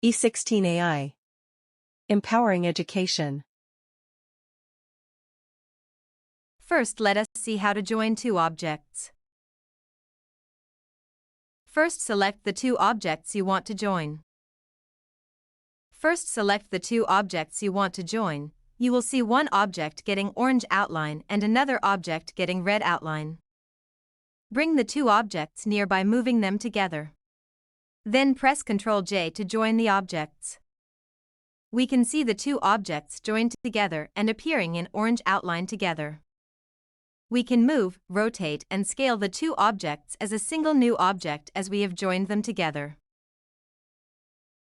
E16 AI. Empowering education. First, let us see how to join two objects. First, select the two objects you want to join. First, select the two objects you want to join. You will see one object getting orange outline and another object getting red outline. Bring the two objects near by moving them together. Then press Ctrl J to join the objects. We can see the two objects joined together and appearing in orange outline together. We can move, rotate, and scale the two objects as a single new object as we have joined them together.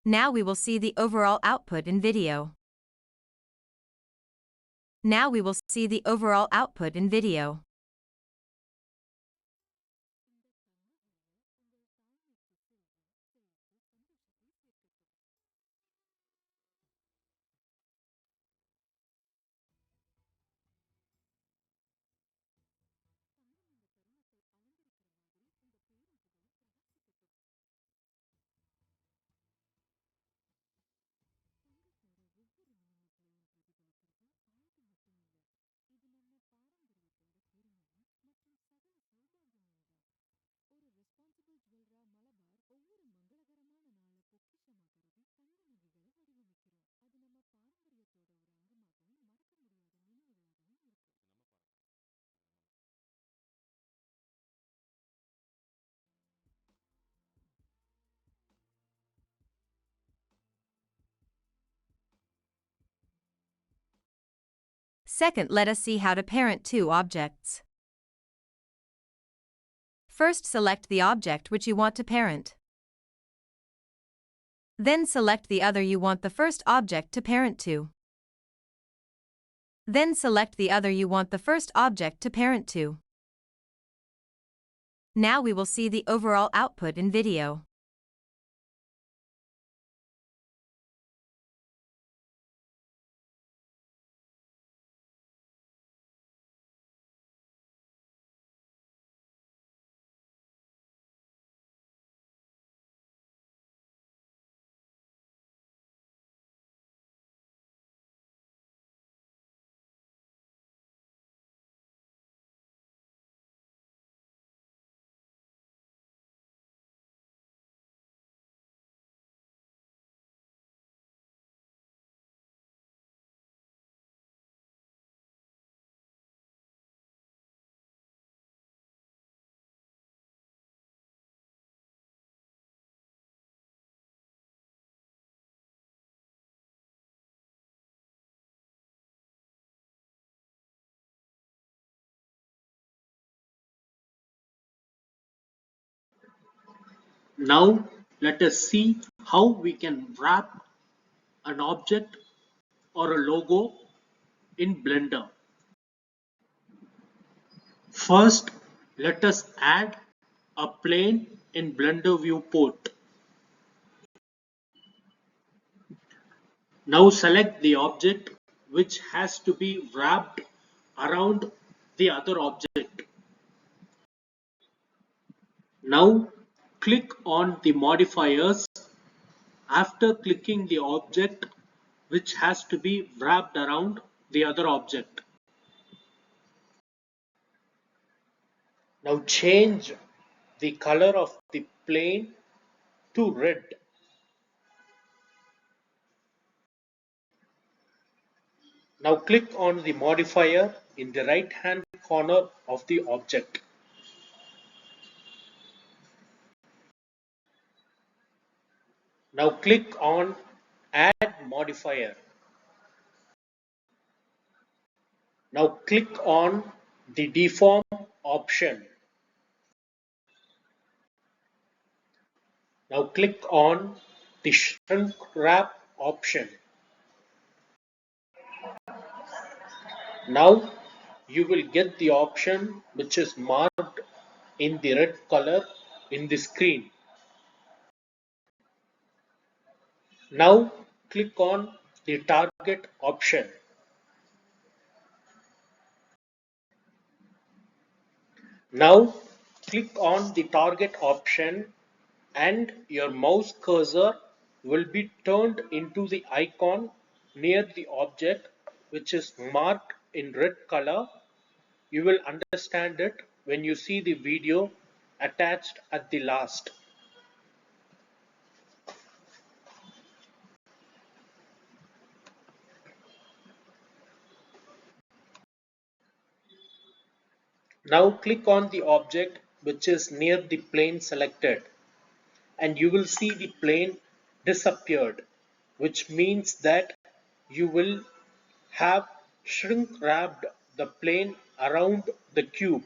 Now we will see the overall output in video. Second, let us see how to parent two objects. First, select the object which you want to parent. Then select the other you want the first object to parent to. Then select the other you want the first object to parent to. Now we will see the overall output in video. Now let us see how we can wrap an object or a logo in Blender. First, let us add a plane in Blender viewport. Now select the object which has to be wrapped around the other object. Now click on the modifiers after clicking the object which has to be wrapped around the other object. Now change the color of the plane to red. Now click on the modifier in the right hand corner of the object. Now click on Add Modifier. Now click on the Deform option. Now click on the Shrink Wrap option. Now you will get the option which is marked in the red color in the screen. Now click on the Target option. Now click on the target option and your mouse cursor will be turned into the icon near the object which is marked in red color. You will understand it when you see the video attached at the last. Now click on the object which is near the plane selected, and you will see the plane disappeared, which means that you will have shrink wrapped the plane around the cube.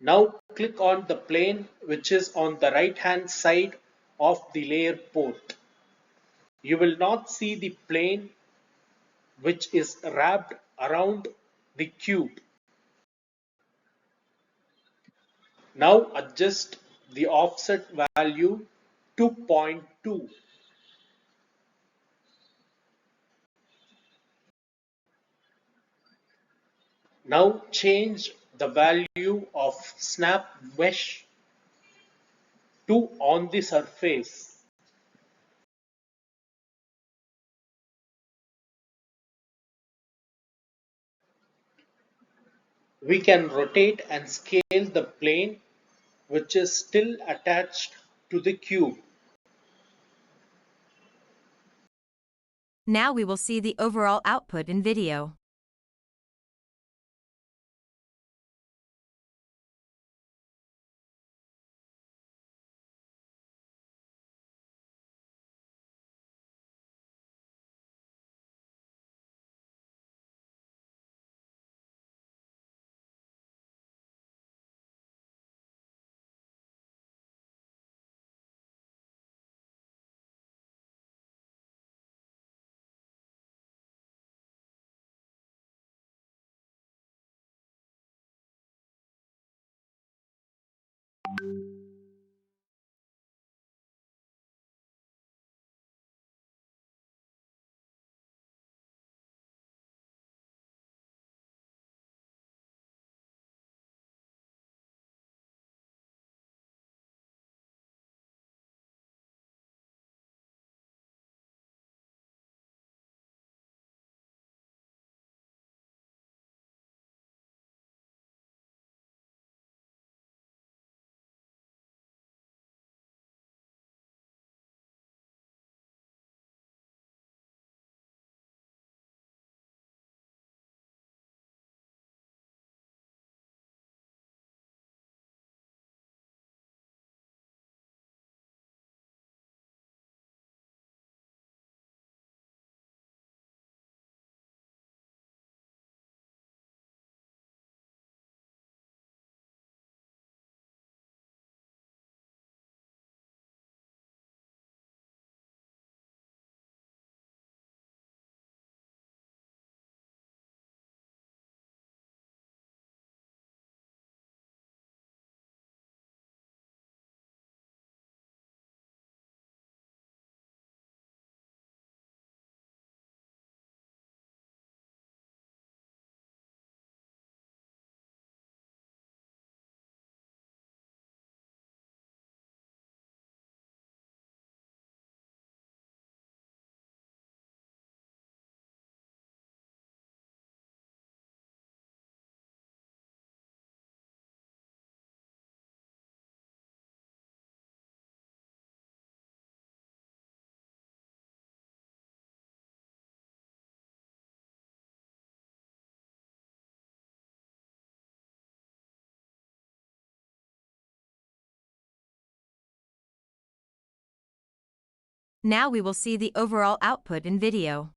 Now click on the plane which is on the right hand side of the layer port. You will not see the plane which is wrapped around the cube. Now adjust the offset value to 0.2. Now change the value of snap mesh to on the surface. We can rotate and scale the plane which is still attached to the cube. Now we will see the overall output in video. Now we will see the overall output in video.